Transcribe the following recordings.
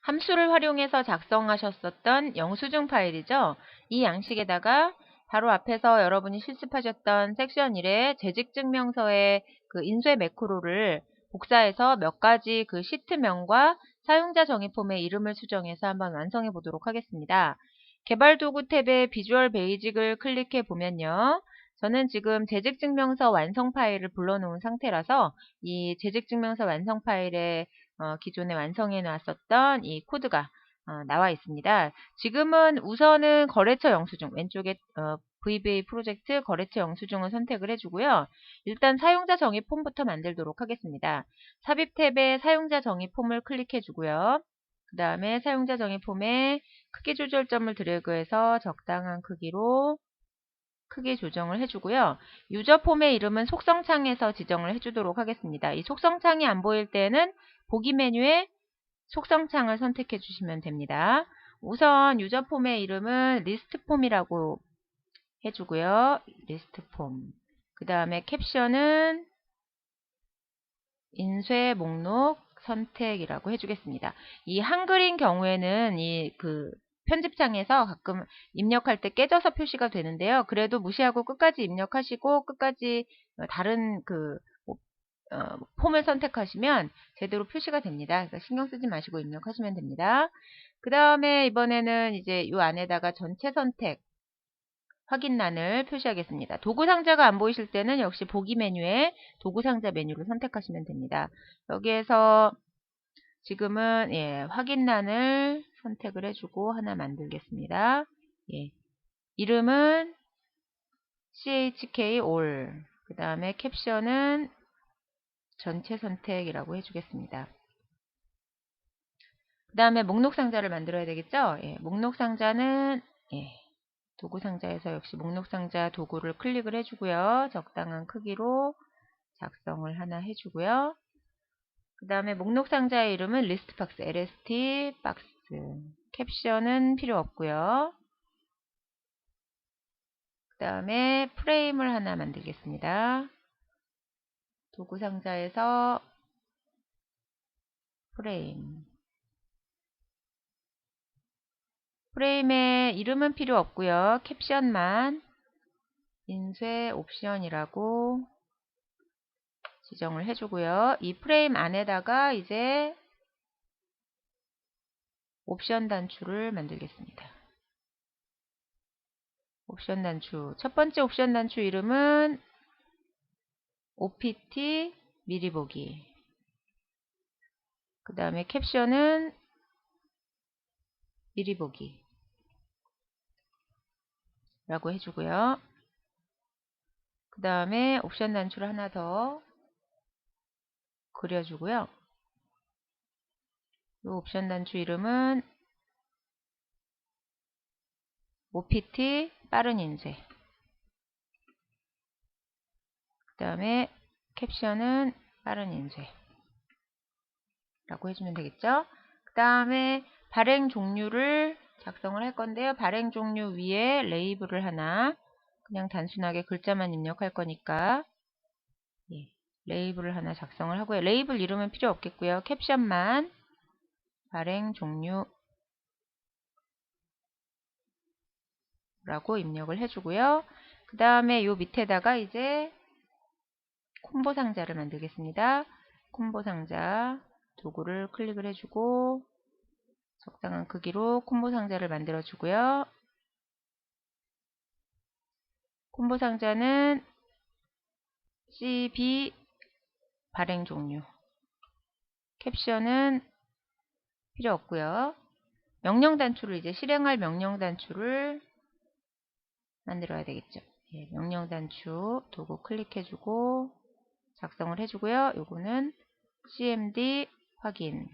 함수를 활용해서 작성하셨었던 영수증 파일이죠. 이 양식에다가 바로 앞에서 여러분이 실습하셨던 섹션 1의 재직증명서의 그 인쇄 매크로를 복사해서 몇 가지 그 시트명과 사용자 정의 폼의 이름을 수정해서 한번 완성해 보도록 하겠습니다. 개발도구 탭의 비주얼 베이직을 클릭해 보면요. 저는 지금 재직증명서 완성 파일을 불러놓은 상태라서 이 재직증명서 완성 파일에 기존에 완성해 놨었던 이 코드가 나와 있습니다. 지금은 우선은 거래처 영수증, 왼쪽에 VBA 프로젝트 거래처 영수증을 선택을 해주고요. 일단 사용자 정의 폼부터 만들도록 하겠습니다. 삽입 탭에 사용자 정의 폼을 클릭해 주고요. 그 다음에 사용자 정의 폼에 크기 조절점을 드래그해서 적당한 크기로 크기 조정을 해주고요. 유저 폼의 이름은 속성창에서 지정을 해주도록 하겠습니다. 이 속성창이 안 보일 때는 보기 메뉴에 속성창을 선택해 주시면 됩니다. 우선 유저 폼의 이름은 리스트 폼이라고 해주고요. 리스트 폼. 그 다음에 캡션은 인쇄 목록 선택이라고 해주겠습니다. 이 한글인 경우에는 이 편집창에서 가끔 입력할 때 깨져서 표시가 되는데요. 그래도 무시하고 끝까지 입력하시고 끝까지 다른 폼을 선택하시면 제대로 표시가 됩니다. 그러니까 신경 쓰지 마시고 입력하시면 됩니다. 그 다음에 이번에는 이제 이 안에다가 전체 선택 확인란을 표시하겠습니다. 도구 상자가 안 보이실 때는 역시 보기 메뉴에 도구 상자 메뉴를 선택하시면 됩니다. 여기에서 지금은 확인란을 선택을 해주고 하나 만들겠습니다. 이름은 CHK all. 그 다음에 캡션은 전체 선택이라고 해주겠습니다. 그 다음에 목록 상자를 만들어야 되겠죠? 목록 상자는 도구 상자에서 역시 목록 상자 도구를 클릭을 해주고요. 적당한 크기로 작성을 하나 해주고요. 그 다음에 목록 상자의 이름은 리스트 박스, LST 박스. 캡션은 필요 없고요. 그 다음에 프레임을 하나 만들겠습니다. 도구 상자에서 프레임의 이름은 필요 없고요. 캡션만 인쇄 옵션이라고 지정을 해주고요. 이 프레임 안에다가 이제 옵션 단추를 만들겠습니다. 옵션 단추. 첫 번째 옵션 단추 이름은 OPT 미리 보기. 그 다음에 캡션은 미리 보기 라고 해주고요. 그 다음에 옵션 단추를 하나 더 그려주고요. 이 옵션 단추 이름은 OPT 빠른 인쇄. 그 다음에 캡션은 빠른 인쇄 라고 해주면 되겠죠. 그 다음에 발행 종류를 작성을 할 건데요. 발행 종류 위에 레이블을 하나, 그냥 단순하게 글자만 입력할 거니까 레이블을 하나 작성을 하고요. 레이블 이름은 필요 없겠고요. 캡션만 발행 종류 라고 입력을 해주고요. 그 다음에 요 밑에다가 이제 콤보 상자를 만들겠습니다. 콤보 상자 도구를 클릭을 해주고 적당한 크기로 콤보 상자를 만들어 주고요. 콤보 상자는 CB 발행 종류. 캡션은 필요 없고요. 명령 단추를 이제 실행할 명령 단추를 만들어야 되겠죠. 명령 단추 도구 클릭해주고 작성을 해주고요. 요거는 CMD 확인.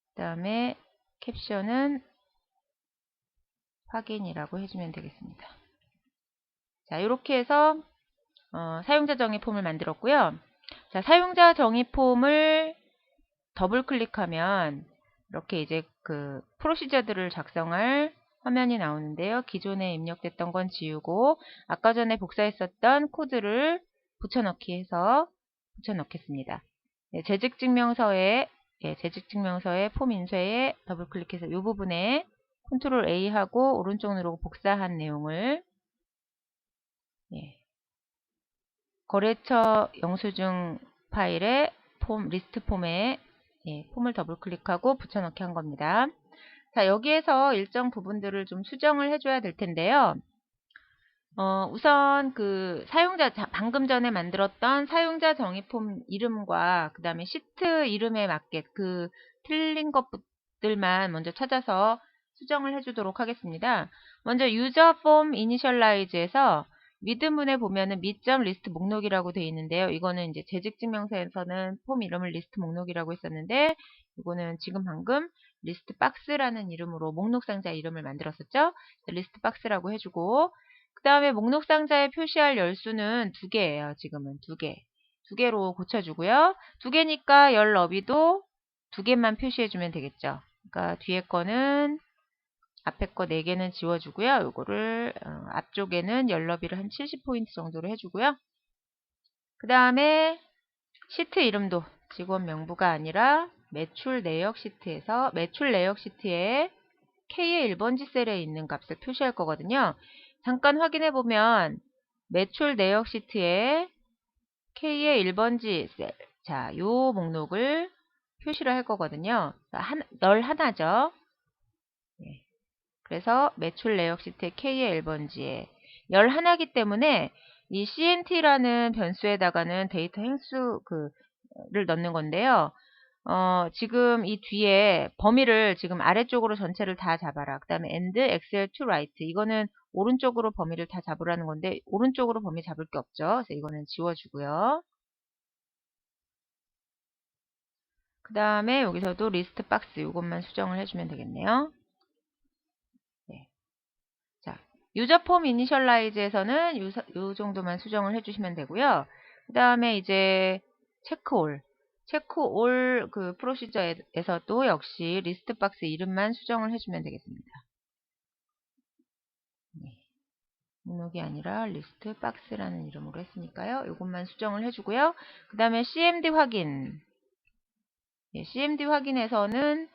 그 다음에 캡션은 확인이라고 해주면 되겠습니다. 자, 이렇게 해서 사용자 정의 폼을 만들었고요. 자, 사용자 정의 폼을 더블 클릭하면 이렇게 이제 프로시저들을 작성할 화면이 나오는데요. 기존에 입력됐던 건 지우고 아까 전에 복사했었던 코드를 붙여넣기 해서 붙여넣겠습니다. 재직증명서에 예, 재직증명서의 폼 인쇄에 더블 클릭해서 이 부분에 컨트롤 A 하고 오른쪽 누르고 복사한 내용을 예, 거래처 영수증 파일에 리스트 폼에 예, 폼을 더블 클릭하고 붙여넣기 한 겁니다. 자, 여기에서 일정 부분들을 좀 수정을 해줘야 될 텐데요. 우선 그 방금 전에 만들었던 사용자 정의 폼 이름과 그 다음에 시트 이름에 맞게 그 틀린 것들만 먼저 찾아서 수정을 해주도록 하겠습니다. 먼저 유저 폼 이니셜라이즈에서 미드문에 보면은 미점 리스트 목록이라고 되어 있는데요. 이거는 이제 재직증명서에서는 폼 이름을 리스트 목록이라고 했었는데, 이거는 지금 방금 리스트 박스라는 이름으로 목록 상자 이름을 만들었었죠. 리스트 박스라고 해주고, 그 다음에 목록 상자에 표시할 열수는 2개예요. 지금은 2개. 2개로 고쳐주고요. 2개니까 열 너비도 2개만 표시해주면 되겠죠. 그러니까 뒤에 거는 앞에 거 4개는 지워주고요. 요거를 앞쪽에는 열 너비를 한 70포인트 정도로 해주고요. 그 다음에 시트 이름도 직원 명부가 아니라 매출 내역 시트에서 매출 내역 시트에 K의 1번지 셀에 있는 값을 표시할 거거든요. 잠깐 확인해 보면 매출 내역 시트에 K의 1번지 셀, 자, 요 목록을 표시를 할 거거든요. 널 하나죠. 네. 그래서 매출 내역 시트에 K의 1번지에 열 하나기 때문에 이 CNT라는 변수에다가는 데이터 행수를 넣는 건데요. 지금 이 뒤에 범위를 지금 아래쪽으로 전체를 다 잡아라. 그 다음에 and excel to right. 이거는 오른쪽으로 범위를 다 잡으라는 건데, 오른쪽으로 범위 잡을 게 없죠. 그래서 이거는 지워주고요. 그 다음에 여기서도 리스트 박스 이것만 수정을 해주면 되겠네요. 네. 자, 유저 폼 이니셜라이즈에서는 요 정도만 수정을 해주시면 되고요. 그 다음에 이제 체크 올 그 프로시저에서도 역시 리스트 박스 이름만 수정을 해주면 되겠습니다. 네. 목록이 아니라 리스트 박스라는 이름으로 했으니까요. 이것만 수정을 해주고요. 그 다음에 CMD 확인. 네, CMD 확인에서는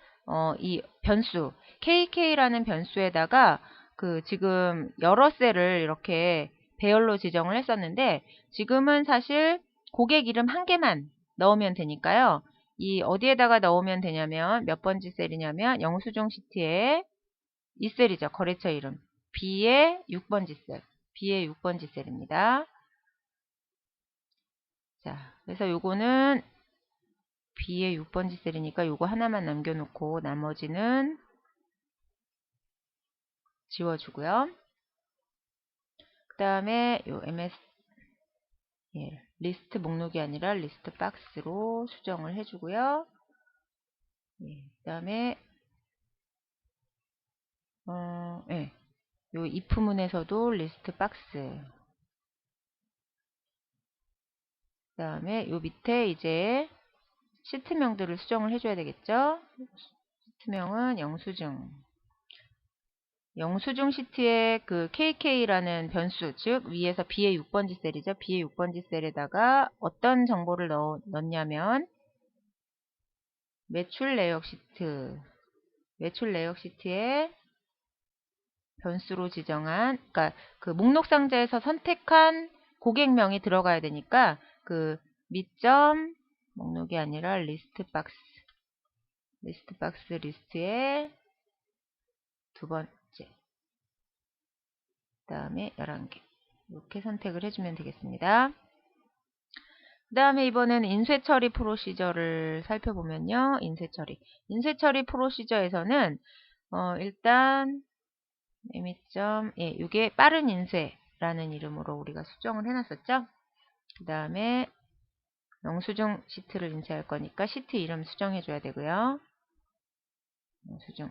이 변수 KK라는 변수에다가 그 지금 여러 셀을 이렇게 배열로 지정을 했었는데, 지금은 사실 고객 이름 한 개만 넣으면 되니까요. 이 어디에다가 넣으면 되냐면 몇 번지 셀이냐면 영수증 시트에 이 셀이죠. 거래처 이름 B의 6번지 셀, B의 6번지 셀입니다. 자, 그래서 요거는 B의 6번지 셀이니까 요거 하나만 남겨놓고 나머지는 지워주고요. 그 다음에 요 MS 리스트 목록이 아니라 리스트 박스로 수정을 해주고요. 그 다음에 요 if문에서도 리스트 박스. 그 다음에 요 밑에 이제 시트명들을 수정을 해줘야 되겠죠. 시트명은 영수증 시트에 그 KK라는 변수, 즉 위에서 B의 6번지 셀이죠. B의 6번지 셀에다가 어떤 정보를 넣냐면 매출 내역 시트에 변수로 지정한, 그러니까 그 목록 상자에서 선택한 고객명이 들어가야 되니까 그 밑점 목록이 아니라 리스트 박스 리스트에 2번째, 그 다음에 11개 이렇게 선택을 해주면 되겠습니다. 그 다음에 이번엔 인쇄 처리 프로시저를 살펴보면요. 인쇄 처리 프로시저에서는 일단 이게 빠른 인쇄라는 이름으로 우리가 수정을 해놨었죠. 그 다음에 영수증 시트를 인쇄할 거니까 시트 이름 수정해 줘야 되고요. 영수증.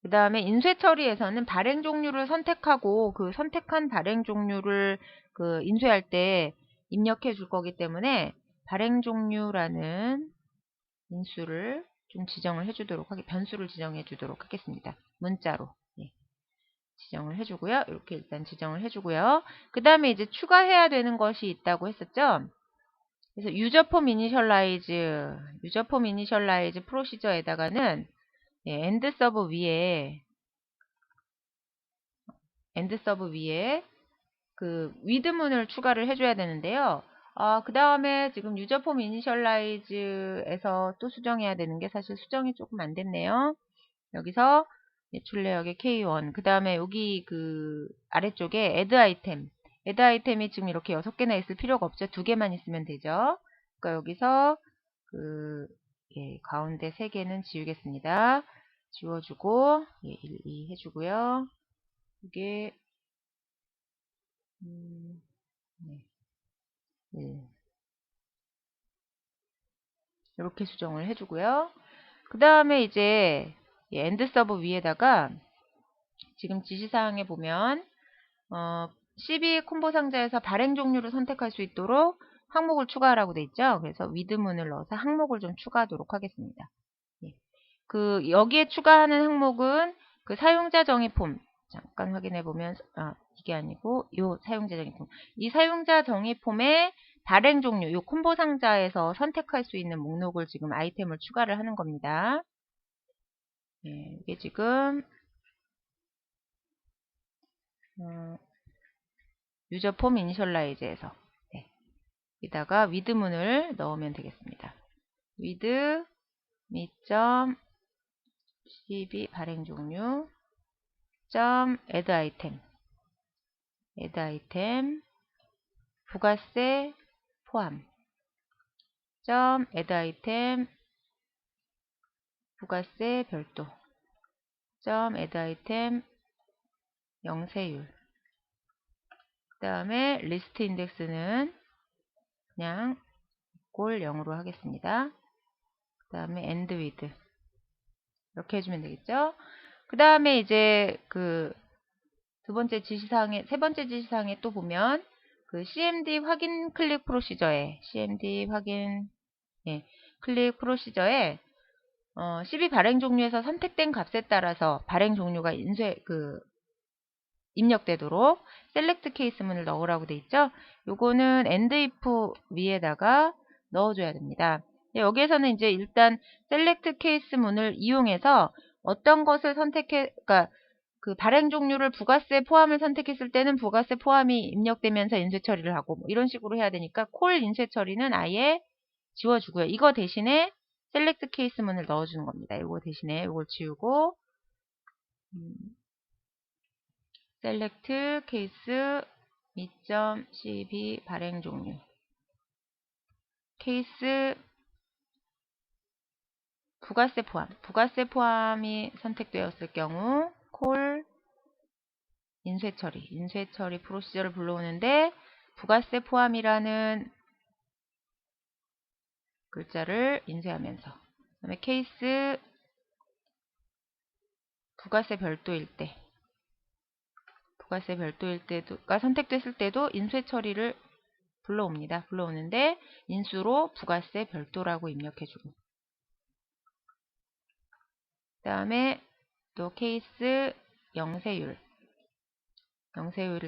그 다음에 인쇄 처리에서는 발행 종류를 선택하고 그 선택한 발행 종류를 그 인쇄할 때 입력해 줄 거기 때문에 발행 종류라는 인수를 좀 지정을 해주도록 변수를 지정해 주도록 하겠습니다. 문자로 지정을 해주고요. 이렇게 일단 지정을 해주고요. 그 다음에 이제 추가해야 되는 것이 있다고 했었죠. 그래서 유저폼 이니셜라이즈 프로시저에다가는 엔드 서브 위에 그 위드문을 추가를 해줘야 되는데요. 그 다음에 지금 유저폼 이니셜라이즈에서 또 수정해야 되는 게 사실 수정이 조금 안 됐네요. 여기서 예출내역의 K1, 그 다음에 여기 그 아래쪽에 애드 아이템이 지금 이렇게 6개나 있을 필요가 없죠. 2개만 있으면 되죠. 그러니까 여기서 그 가운데 3개는 지우겠습니다. 지워주고 1, 2 해주고요. 이게 네. 이렇게 수정을 해주고요. 그 다음에 이제 엔드 서브 위에다가 지금 지시사항에 보면 CB 콤보 상자에서 발행 종류를 선택할 수 있도록 항목을 추가하라고 돼 있죠. 그래서 위드문을 넣어서 항목을 좀 추가하도록 하겠습니다. 그 여기에 추가하는 항목은 그 사용자 정의 폼 잠깐 확인해 보면 이게 아니고 요 사용자 정의 폼, 이 사용자 정의 폼의 발행 종류, 요 콤보 상자에서 선택할 수 있는 목록을 지금 아이템을 추가를 하는 겁니다. 이게 지금 유저 폼 이니셜라이즈에서 여기다가 위드문을 넣으면 되겠습니다. 위드 미점 cb 발행 종류 점 add 아이템 부가세 포함 점 add 아이템 부가세 별도 점 add 아이템 영세율. 그 다음에 리스트 인덱스는 그냥 골 0으로 하겠습니다. 그 다음에 end with 이렇게 해주면 되겠죠. 그 다음에 이제 그 세 번째 지시사항에 또 보면 그 CMD 확인 클릭 프로시저에 클릭 프로시저에 CB 발행 종류에서 선택된 값에 따라서 발행 종류가 입력되도록 셀렉트 케이스문을 넣으라고 돼 있죠. 요거는 end if 위에다가 넣어줘야 됩니다. 여기에서는 이제 일단 셀렉트 케이스문을 이용해서 어떤 것을 그러니까 그 발행 종류를 부가세 포함을 선택했을 때는 부가세 포함이 입력되면서 인쇄 처리를 하고 뭐 이런 식으로 해야 되니까 콜 인쇄 처리는 아예 지워주고요. 이거 대신에 셀렉트 케이스문을 넣어주는 겁니다. 이거 대신에 이걸 지우고 셀렉트 케이스 2.cb 발행 종류 케이스 부가세 포함이 선택되었을 경우 콜 인쇄 처리 프로시저를 불러오는데 부가세 포함이라는 글자를 인쇄하면서 그다음에 케이스 부가세 별도일 때가 선택됐을 때도 인쇄 처리를 불러옵니다. 불러오는데 인수로 부가세 별도라고 입력해주고 그 다음에 또 케이스 영세율일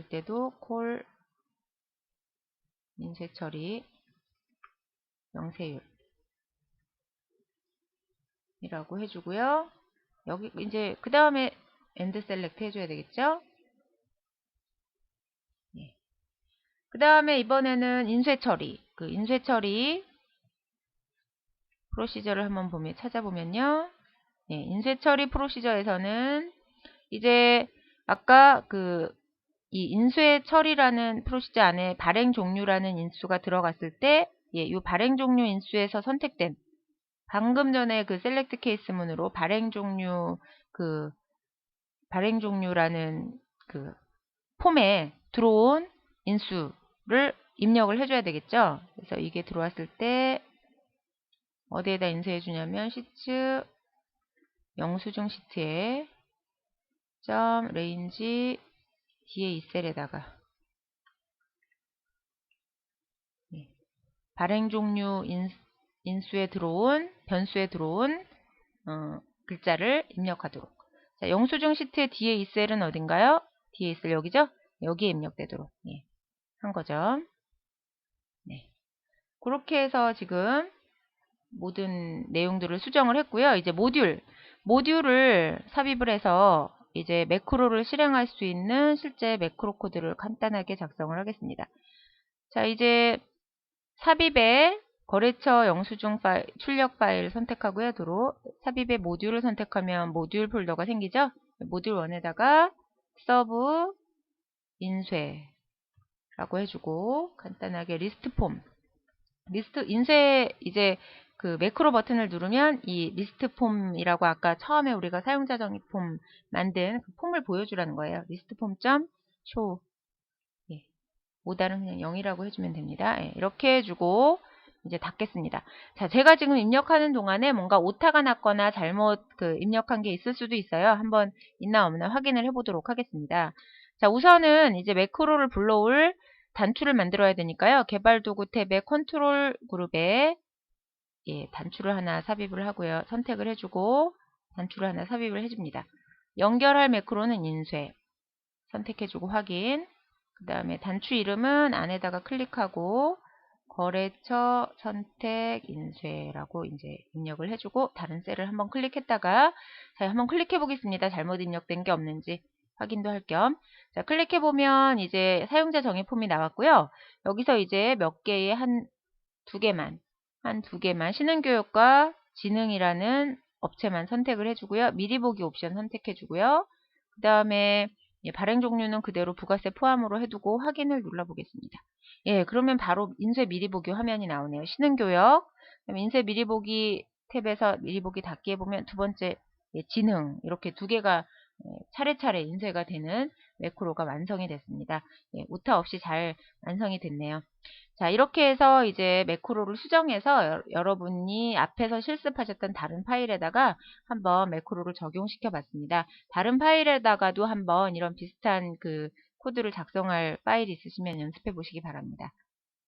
때도 콜 인쇄 처리 영세율이라고 해주고요. 여기 이제 그 다음에 엔드 셀렉트 해줘야 되겠죠. 그 다음에 이번에는 인쇄 처리 프로시저를 한번 찾아보면요. 인쇄 처리 프로시저에서는 이제 아까 이 인쇄 처리라는 프로시저 안에 발행 종류라는 인수가 들어갔을 때, 이 발행 종류 인수에서 선택된 방금 전에 그 셀렉트 케이스문으로 발행 종류라는 그 폼에 들어온 인수를 입력을 해줘야 되겠죠. 그래서 이게 들어왔을 때 어디에다 인쇄해 주냐면 시트 영수증 시트에 점 레인지 뒤에 이 셀에다가 발행 종류 인수에 들어온 변수에 들어온 글자를 입력하도록. 자, 영수증 시트의 뒤에 이 셀은 어딘가요? 뒤에 이 셀 여기죠? 여기에 입력되도록 한 거죠. 그렇게 해서 지금 모든 내용들을 수정을 했고요. 이제 모듈을 삽입을 해서 이제 매크로를 실행할 수 있는 실제 매크로 코드를 간단하게 작성을 하겠습니다. 자, 이제 삽입에 거래처 영수증 파일, 출력 파일 선택하고요. 도로 삽입의 모듈을 선택하면 모듈 폴더가 생기죠. 모듈 1에다가 서브 인쇄라고 해주고 간단하게 리스트 폼 리스트 인쇄 이제 그 매크로 버튼을 누르면 이 리스트 폼이라고 아까 처음에 우리가 사용자 정의 폼 만든 그 폼을 보여주라는 거예요. 리스트 폼.show 예. 모달은 그냥 0이라고 해주면 됩니다. 예. 이렇게 해주고 이제 닫겠습니다. 자, 제가 지금 입력하는 동안에 뭔가 오타가 났거나 잘못 그 입력한 게 있을 수도 있어요. 한번 있나 없나 확인을 해보도록 하겠습니다. 자, 우선은 이제 매크로를 불러올 단추를 만들어야 되니까요. 개발 도구 탭의 컨트롤 그룹에 예, 단추를 하나 삽입을 하고요. 선택을 해주고 단추를 하나 삽입을 해줍니다. 연결할 매크로는 인쇄 선택해주고 확인. 그 다음에 단추 이름은 안에다가 클릭하고 거래처 선택 인쇄라고 이제 입력을 해주고 다른 셀을 한번 클릭했다가 자, 한번 클릭해 보겠습니다. 잘못 입력된 게 없는지 확인도 할 겸. 자, 클릭해 보면 이제 사용자 정의 폼이 나왔고요. 여기서 이제 몇 개의 한 두 개만 신흥교육과 지능이라는 업체만 선택을 해주고요. 미리 보기 옵션 선택해 주고요. 그 다음에 발행 종류는 그대로 부가세 포함으로 해두고 확인을 눌러보겠습니다. 예, 그러면 바로 인쇄 미리 보기 화면이 나오네요. 신흥교육, 그다음에 인쇄 미리 보기 탭에서 미리 보기 닫기 해보면 두 번째 지능 이렇게 두 개가 차례차례 인쇄가 되는 매크로가 완성이 됐습니다. 예, 오타 없이 잘 완성이 됐네요. 자, 이렇게 해서 이제 매크로를 수정해서 여러분이 앞에서 실습하셨던 다른 파일에다가 한번 매크로를 적용시켜 봤습니다. 다른 파일에다가도 한번 이런 비슷한 그 코드를 작성할 파일이 있으시면 연습해 보시기 바랍니다.